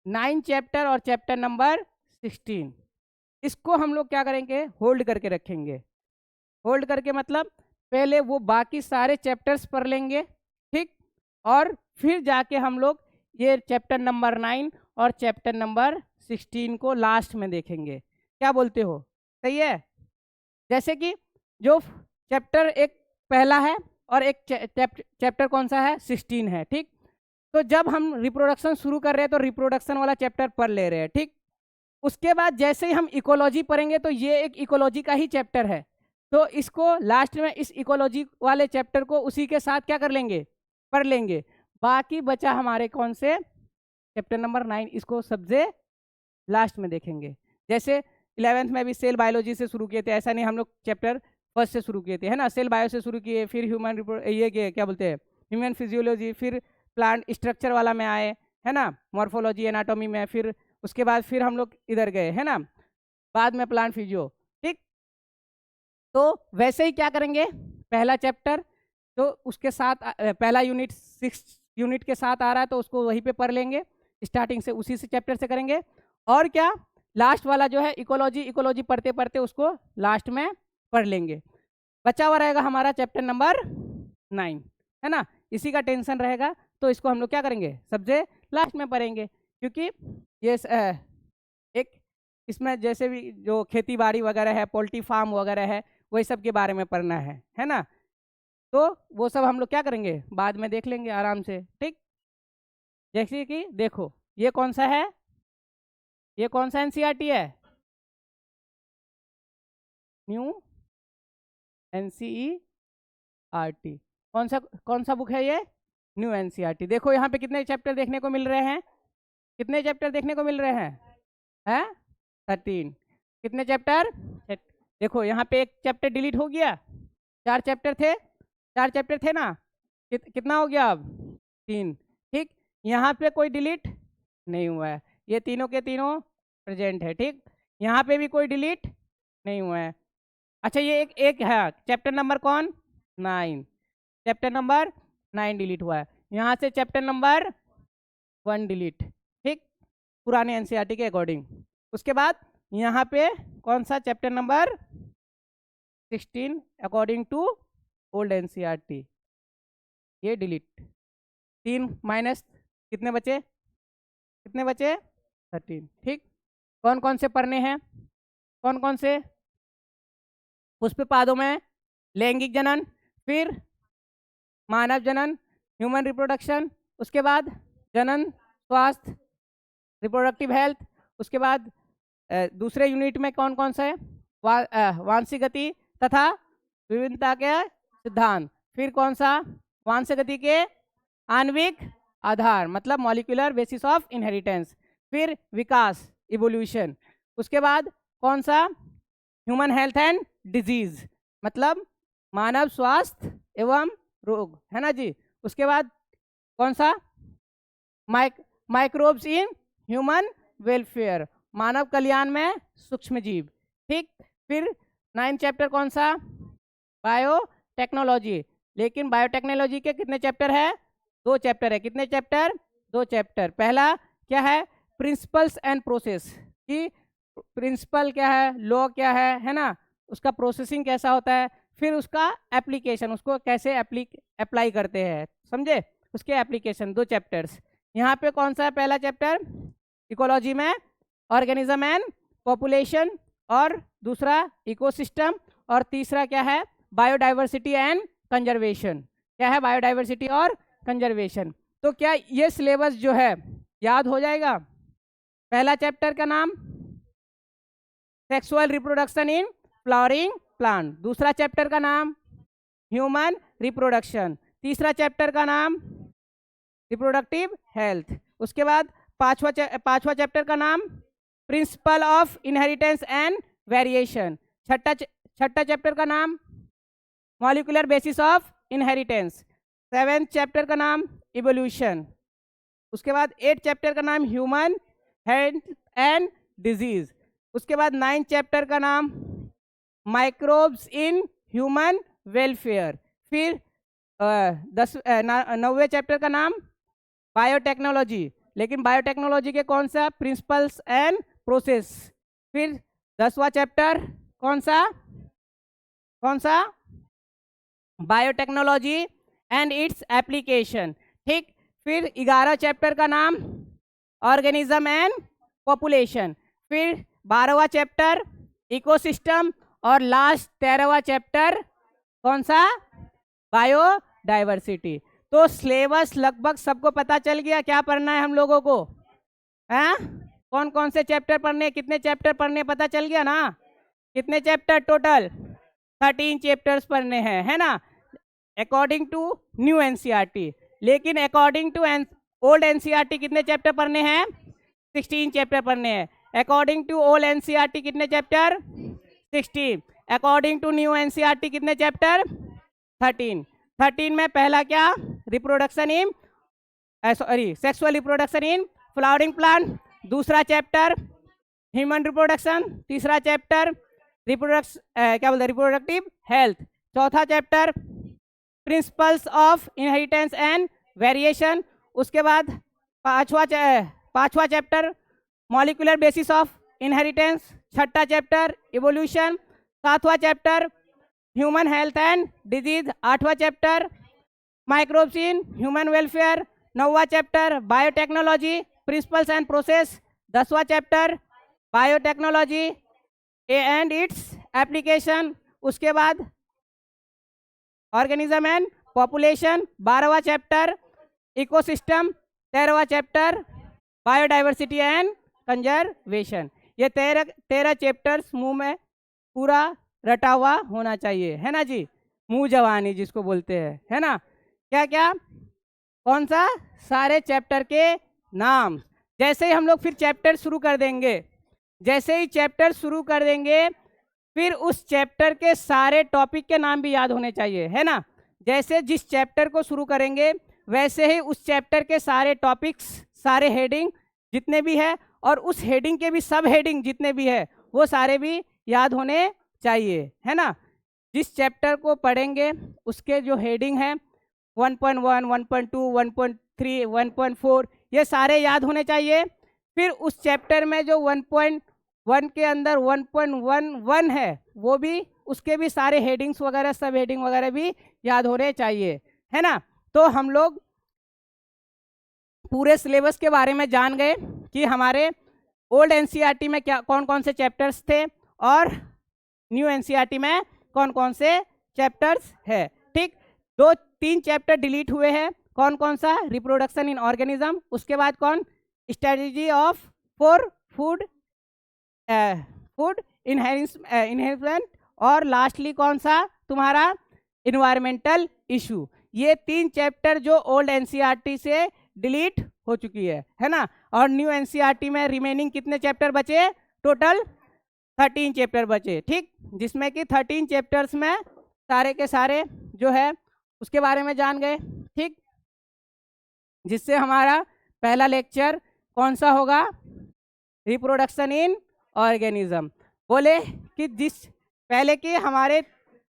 9 चैप्टर और चैप्टर नंबर 16, इसको हम लोग क्या करेंगे? होल्ड करके रखेंगे। होल्ड करके मतलब पहले वो बाकी सारे चैप्टर्स पढ़ लेंगे। ठीक, और फिर जाके हम लोग ये चैप्टर नंबर 9 और चैप्टर नंबर 16 को लास्ट में देखेंगे। क्या बोलते हो? सही है? जैसे कि जो चैप्टर एक पहला है और एक चैप्टर कौन सा है, 16 है, ठीक। तो जब हम रिप्रोडक्शन शुरू कर रहे हैं तो रिप्रोडक्शन वाला चैप्टर पढ़ ले रहे हैं, ठीक। उसके बाद जैसे ही हम इकोलॉजी पढ़ेंगे तो ये एक इकोलॉजी का ही चैप्टर है, तो इसको लास्ट में इस इकोलॉजी वाले चैप्टर को उसी के साथ क्या कर लेंगे, पढ़ लेंगे। बाकी बचा हमारे कौन से, चैप्टर नंबर 9, इसको सबसे लास्ट में देखेंगे। जैसे 11th में भी सेल बायोलॉजी से शुरू किए थे, ऐसा नहीं हम लोग चैप्टर फर्स्ट से शुरू किए थे, है ना। सेल बायो से शुरू किए, फिर ह्यूमन ये क्या बोलते हैं, ह्यूमन फिजियोलॉजी, फिर प्लांट स्ट्रक्चर वाला में आए, है ना, मॉर्फोलॉजी एनाटॉमी में, फिर उसके बाद फिर हम लोग इधर गए, है ना, बाद में प्लांट फिजियो, ठीक। तो वैसे ही क्या करेंगे, पहला चैप्टर तो उसके साथ पहला यूनिट 6 यूनिट के साथ आ रहा है तो उसको वहीं पे पढ़ लेंगे, स्टार्टिंग से उसी से चैप्टर से करेंगे। और क्या, लास्ट वाला जो है इकोलॉजी पढ़ते पढ़ते उसको लास्ट में पढ़ लेंगे। बचा हुआ रहेगा हमारा चैप्टर नंबर 9, है ना। इसी का टेंशन रहेगा, तो इसको हम लोग क्या करेंगे, सबसे लास्ट में पढ़ेंगे, क्योंकि ये एक इसमें जैसे भी जो खेती बाड़ी वगैरह है, पोल्ट्री फार्म वगैरह है, वही सब के बारे में पढ़ना है ना। तो वो सब हम लोग क्या करेंगे, बाद में देख लेंगे आराम से, ठीक। जैसे कि देखो ये कौन सा है, ये कौन सा एनसीईआरटी है, न्यू एनसीईआरटी, कौन सा बुक है ये, न्यू एनसीईआरटी। देखो यहाँ पे कितने चैप्टर देखने को मिल रहे हैं, कितने चैप्टर देखने को मिल रहे हैं 13। कितने चैप्टर, देखो यहाँ पे एक चैप्टर डिलीट हो गया, 4 चैप्टर थे ना, कितना हो गया अब 3, ठीक। यहाँ पे कोई डिलीट नहीं हुआ है, ये तीनों के तीनों प्रेजेंट है, ठीक। यहाँ पे भी कोई डिलीट नहीं हुआ है। अच्छा ये एक है चैप्टर नंबर कौन, 9, चैप्टर नंबर 9 डिलीट हुआ है। यहाँ से चैप्टर नंबर 1 डिलीट, ठीक, पुराने एनसीईआरटी के अकॉर्डिंग। उसके बाद यहाँ पे कौन सा, chapter number 16 according to old NCERT, ये डिलीट। 3 माइनस कितने बचे, 13, ठीक। कौन कौन से पढ़ने हैं, कौन से, पुष्पपादों में लैंगिक जनन, फिर मानव जनन, ह्यूमन रिप्रोडक्शन, उसके बाद जनन स्वास्थ्य रिप्रोडक्टिव हेल्थ, उसके बाद दूसरे यूनिट में कौन कौन सा है, वांशिक गति तथा विभिन्नता के सिद्धांत, फिर कौन सा, वांशिक गति के आणविक आधार मतलब मॉलिक्यूलर बेसिस ऑफ इनहेरिटेंस, फिर विकास इवोल्यूशन, उसके बाद कौन सा, ह्यूमन हेल्थ एंड डिजीज मतलब मानव स्वास्थ्य एवं रोग, है ना जी। उसके बाद कौन सा, माइक्रोब्स इन ह्यूमन वेलफेयर मानव कल्याण में सूक्ष्म जीव, ठीक। फिर 9 चैप्टर कौन सा, बायोटेक्नोलॉजी। लेकिन बायोटेक्नोलॉजी के कितने चैप्टर है, 2 चैप्टर है। कितने चैप्टर, 2 चैप्टर। पहला क्या है, प्रिंसिपल्स एंड प्रोसेस, कि प्रिंसिपल क्या है, लॉ क्या है ना, उसका प्रोसेसिंग कैसा होता है, फिर उसका एप्लीकेशन, उसको कैसे अप्लाई करते हैं, समझे, उसके एप्लीकेशन। 2 चैप्टर्स। यहाँ पे कौन सा है, पहला चैप्टर इकोलॉजी में ऑर्गेनिज्म एंड पॉपुलेशन, और दूसरा इकोसिस्टम, और तीसरा क्या है, बायोडाइवर्सिटी एंड कंजर्वेशन। क्या है, बायोडाइवर्सिटी और कंजर्वेशन। तो क्या ये सिलेबस जो है याद हो जाएगा। पहला चैप्टर का नाम sexual reproduction in flowering plant, दूसरा चैप्टर का नाम ह्यूमन रिप्रोडक्शन, तीसरा चैप्टर का नाम रिप्रोडक्टिव हेल्थ, उसके बाद पांचवा चैप्टर का नाम principle of inheritance and variation, छठा चैप्टर का नाम molecular basis of inheritance, 7th chapter का नाम इवोल्यूशन, उसके बाद 8th चैप्टर का नाम ह्यूमन हेल्थ एंड डिजीज, उसके बाद 9th चैप्टर का नाम माइक्रोब्स इन ह्यूमन वेलफेयर, फिर 9वें चैप्टर का नाम बायोटेक्नोलॉजी, लेकिन बायोटेक्नोलॉजी के कौन सा, प्रिंसिपल्स एंड प्रोसेस, फिर 10वां चैप्टर कौन सा बायोटेक्नोलॉजी एंड इट्स एप्लीकेशन, ठीक। फिर 11 चैप्टर का नाम ऑर्गेनिज्म एंड पॉपुलेशन, फिर 12वां चैप्टर इकोसिस्टम और लास्ट 13वां चैप्टर कौन सा? बायोडाइवर्सिटी। तो सिलेबस लगभग सबको पता चल गया क्या पढ़ना है हम लोगों को, हैं? कौन कौन से चैप्टर पढ़ने, कितने चैप्टर पढ़ने, पता चल गया ना? कितने चैप्टर टोटल? 13 चैप्टर्स पढ़ने हैं, है ना, अकॉर्डिंग टू न्यू एनसीईआरटी। लेकिन अकॉर्डिंग टू ओल्ड एनसीईआरटी कितने चैप्टर पढ़ने हैं? 16 चैप्टर पढ़ने हैं। अकॉर्डिंग टू ओल्ड एनसीईआरटी कितने chapter? 16। According to new NCERT कितने चैप्टर? 13। 13 में पहला क्या? Reproduction in sexual reproduction in flowering plant. दूसरा चैप्टर ह्यूमन रिप्रोडक्शन। तीसरा चैप्टर रिप्रोडक्टिव हेल्थ। चौथा chapter principles of inheritance and variation. उसके बाद पांचवा chapter molecular basis of inheritance. छठा चैप्टर इवोल्यूशन। सातवां chapter human health and disease. आठवां chapter microbes in human welfare. नौवां chapter biotechnology principles and process. 10वां chapter biotechnology and its application. उसके बाद ऑर्गेनिज्म एंड पॉपुलेशन। 12वां चैप्टर इकोसिस्टम। 13वां chapter biodiversity and conservation. ये 13 chapters मुंह में पूरा रटा हुआ होना चाहिए, है ना जी, मुंह जवानी जिसको बोलते हैं, है ना। क्या क्या? कौन सा? सारे चैप्टर के नाम। जैसे ही हम लोग फिर चैप्टर शुरू कर देंगे, जैसे ही चैप्टर शुरू कर देंगे फिर उस चैप्टर के सारे टॉपिक के नाम भी याद होने चाहिए, है ना। जैसे जिस चैप्टर को शुरू करेंगे वैसे ही उस चैप्टर के सारे टॉपिक्स, सारे हेडिंग जितने भी है और उस हेडिंग के भी सब हेडिंग जितने भी है वो सारे भी याद होने चाहिए, है ना। जिस चैप्टर को पढ़ेंगे उसके जो हेडिंग है 1.1, 1.2, 1.3, 1.4 ये सारे याद होने चाहिए। फिर उस चैप्टर में जो 1.1 के अंदर 1.11 है वो भी, उसके भी सारे हेडिंग्स वगैरह, सब हेडिंग वगैरह भी याद होने चाहिए, है ना। तो हम लोग पूरे सिलेबस के बारे में जान गए कि हमारे ओल्ड एनसीईआरटी में क्या कौन कौन से चैप्टर्स थे और न्यू एनसीईआरटी में कौन कौन से चैप्टर्स है। ठीक, 2-3 चैप्टर डिलीट हुए हैं। कौन कौन सा? Reproduction in organism. उसके बाद कौन? Strategy of for food inheritance. और लास्टली कौन सा तुम्हारा? Environmental issue. ये 3 चैप्टर जो ओल्ड एनसीईआरटी से डिलीट हो चुकी है ना। और न्यू एनसीईआरटी में रिमेनिंग कितने चैप्टर बचे? टोटल 13 चैप्टर बचे। ठीक, जिसमें कि 13 चैप्टर्स में सारे के सारे जो है उसके बारे में जान गए। ठीक, जिससे हमारा पहला लेक्चर कौन सा होगा? Reproduction in organism. बोले कि जिस पहले के हमारे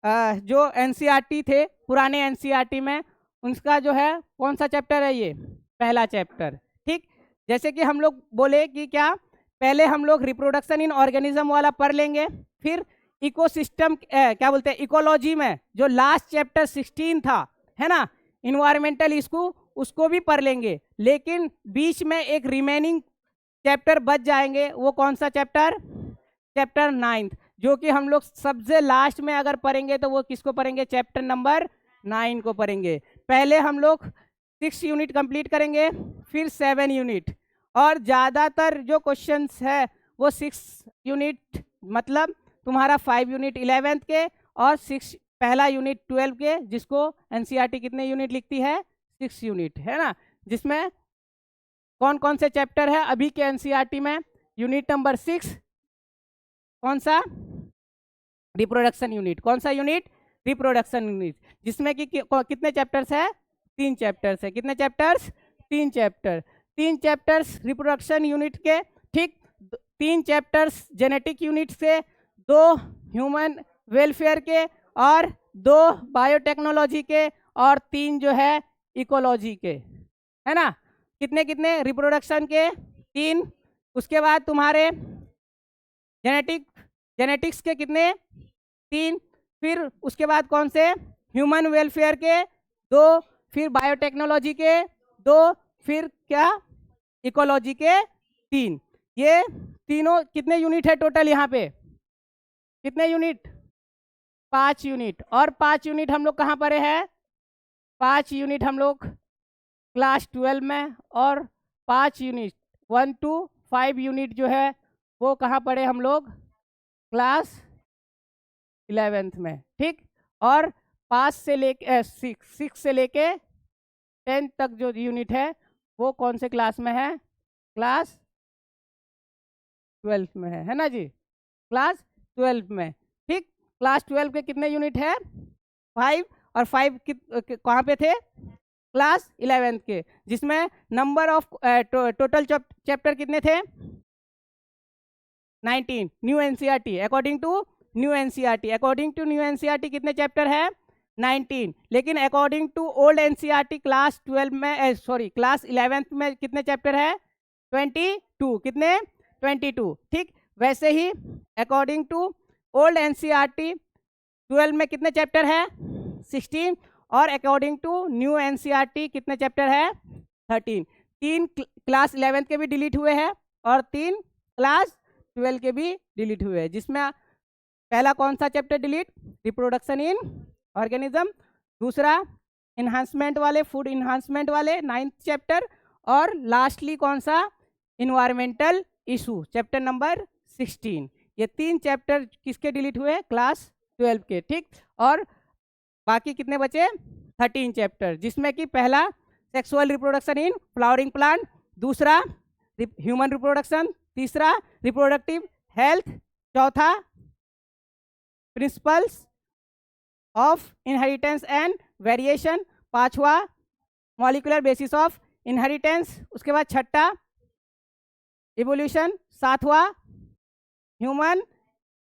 जो एनसीईआरटी थे, पुराने एनसीईआरटी में उनका जो है कौन सा चैप्टर है? ये पहला चैप्टर। ठीक, जैसे कि हम लोग बोले कि क्या पहले हम लोग रिप्रोडक्शन इन ऑर्गेनिज्म वाला पढ़ लेंगे, फिर इकोसिस्टम क्या बोलते हैं, इकोलॉजी में जो लास्ट चैप्टर 16 था, है ना, इन्वायरमेंटल इशू, उसको भी पढ़ लेंगे। लेकिन बीच में एक रिमेनिंग चैप्टर बच जाएंगे, वो कौन सा चैप्टर? चैप्टर 9, जो कि हम लोग सबसे लास्ट में अगर पढ़ेंगे तो वो किसको पढ़ेंगे? चैप्टर नंबर 9 को पढ़ेंगे। पहले हम लोग 6 यूनिट कंप्लीट करेंगे, फिर 7 यूनिट, और ज़्यादातर जो क्वेश्चंस है वो 6 यूनिट, मतलब तुम्हारा 5 यूनिट 11th के और 6 पहला यूनिट 12 के, जिसको एनसीईआरटी कितने यूनिट लिखती है? 6 यूनिट, है ना। जिसमें कौन कौन से चैप्टर है अभी के एनसीईआरटी में? यूनिट नंबर 6 कौन सा? Reproduction unit. कौन सा यूनिट? रिप्रोडक्शन यूनिट, जिसमें कि कितने चैप्टर्स है? 3 चैप्टर्स है। कितने chapters? 3 chapter. 3 chapters reproduction unit के। ठीक, 3 चैप्टर्स जेनेटिक यूनिट से, 2 ह्यूमन वेलफेयर के, और 2 बायोटेक्नोलॉजी के, और 3 जो है इकोलॉजी के, है ना। कितने कितने? रिप्रोडक्शन के 3, उसके बाद तुम्हारे जेनेटिक्स के कितने? 3, फिर उसके बाद कौन से? ह्यूमन वेलफेयर के 2, फिर बायोटेक्नोलॉजी के 2, फिर क्या? इकोलॉजी के 3। ये तीनों कितने यूनिट है टोटल यहाँ पे? कितने यूनिट? 5 यूनिट। और 5 यूनिट हम लोग कहाँ पढ़े हैं? 5 यूनिट हम लोग क्लास 12 में, और 5 यूनिट 1 to 5 यूनिट जो है वो कहाँ पढ़े हम लोग? क्लास 11th में, ठीक। और 5 से लेके 6 से लेके 10 तक जो यूनिट है वो कौन से क्लास में है? क्लास 12 में है ना जी? क्लास 12 में, ठीक। क्लास 12 के कितने यूनिट है? 5। और 5 कहाँ पे थे? क्लास 11th के, जिसमें नंबर ऑफ टोटल चैप्टर कितने थे? 19। New NCERT, according to new NCERT, according to new NCERT कितने चैप्टर है? 19। लेकिन according to old NCERT class 12 में, सॉरी क्लास 11th में कितने चैप्टर है? 22। कितने? 22, ठीक। वैसे ही अकॉर्डिंग टू ओल्ड एनसीईआरटी 12 में कितने चैप्टर है? 16। और अकॉर्डिंग टू न्यू एनसीईआरटी कितने चैप्टर है? 13। 3 क्लास 11th के भी डिलीट हुए हैं और 3 क्लास 12 के भी डिलीट हुए हैं, जिसमें पहला कौन सा chapter delete? Reproduction in organism. दूसरा इन्हांसमेंट वाले, फूड इन्हांसमेंट वाले 9th चैप्टर। और लास्टली कौन सा? Environmental issue, chapter number 16। ये 3 चैप्टर किसके डिलीट हुए? क्लास 12 के, ठीक। और बाकी कितने बचे? 13 चैप्टर, जिसमें कि पहला sexual reproduction in flowering plant, दूसरा ह्यूमन रिप्रोडक्शन, तीसरा रिप्रोडक्टिव हेल्थ, चौथा principles of inheritance and variation, पांचवा मॉलिक्यूलर बेसिस ऑफ इनहेरिटेंस, उसके बाद छठा इवोल्यूशन, सातवां ह्यूमन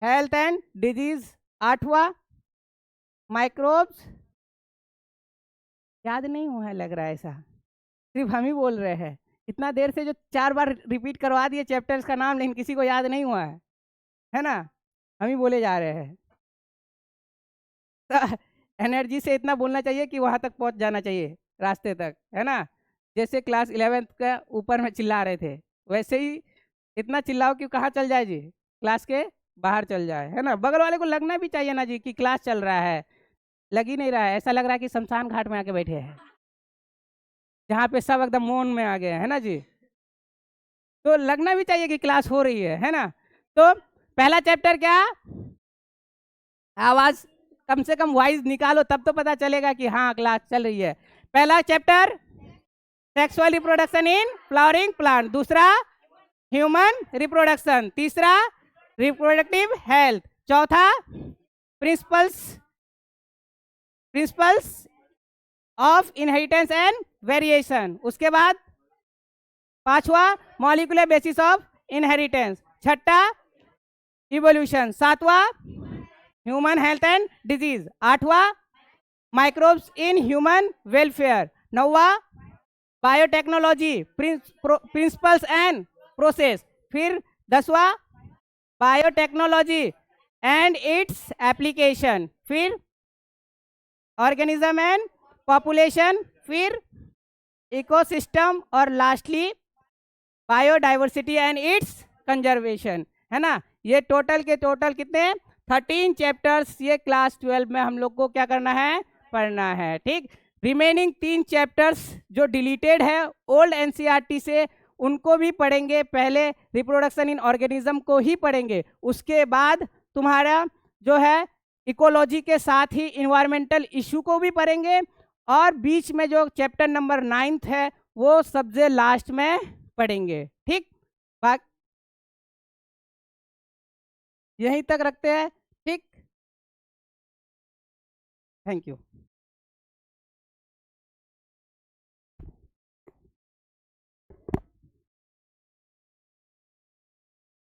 हेल्थ एंड डिजीज, आठवां माइक्रोब्स। याद नहीं हुआ है लग रहा है, ऐसा सिर्फ हम ही बोल रहे हैं। इतना देर से जो 4 बार रिपीट करवा दिए चैप्टर्स का नाम, लेकिन किसी को याद नहीं हुआ है ना? हम ही बोले जा रहे हैं। तो एनर्जी से इतना बोलना चाहिए कि वहां तक पहुंच जाना चाहिए, रास्ते तक, है ना? जैसे क्लास 11th का ऊपर में चिल्ला रहे थे, वैसे ही इतना चिल्लाओ कि कहाँ चल जाए जी? क्लास के बाहर चल जाए, है ना? बगल वाले को लगना भी चाहिए ना जी कि क्लास चल रहा है। लग ही नहीं रहा है, ऐसा लग रहा है कि शमशान घाट में आके बैठे हैं, जहाँ पे सब एकदम मौन में आ गए, है ना जी? तो लगना भी चाहिए कि क्लास हो रही है ना? तो पहला चैप्टर क्या? आवाज कम से कम वॉइस निकालो, तब तो पता चलेगा कि हाँ क्लास चल रही है। पहला chapter sexual reproduction in flowering plant, दूसरा ह्यूमन रिप्रोडक्शन, तीसरा रिप्रोडक्टिव हेल्थ, चौथा principles of inheritance and variation, उसके बाद पांचवा मॉलिक्यूलर बेसिस ऑफ इनहेरिटेंस, छठा इवोल्यूशन, सातवां ह्यूमन हेल्थ एंड डिजीज, आठवां माइक्रोब्स इन ह्यूमन वेलफेयर, नौवा बायोटेक्नोलॉजी प्रिंसिपल्स एंड प्रोसेस, फिर 10वां बायोटेक्नोलॉजी एंड इट्स एप्लीकेशन, फिर ऑर्गेनिज्म एंड पॉपुलेशन, फिर इकोसिस्टम, और lastly biodiversity and it's conservation, है ना? ये टोटल के टोटल कितने? 13 चैप्टर्स ये क्लास 12 में हम लोग को क्या करना है? पढ़ना है, ठीक। रिमेनिंग 3 चैप्टर्स जो डिलीटेड है ओल्ड एनसीईआरटी से, उनको भी पढ़ेंगे। पहले रिप्रोडक्शन इन ऑर्गेनिज्म को ही पढ़ेंगे, उसके बाद तुम्हारा जो है इकोलॉजी के साथ ही इन्वायरमेंटल इशू को भी पढ़ेंगे, और बीच में जो चैप्टर नंबर 9th है वो सबसे लास्ट में पढ़ेंगे, ठीक। यहीं तक रखते हैं, ठीक। Thank you.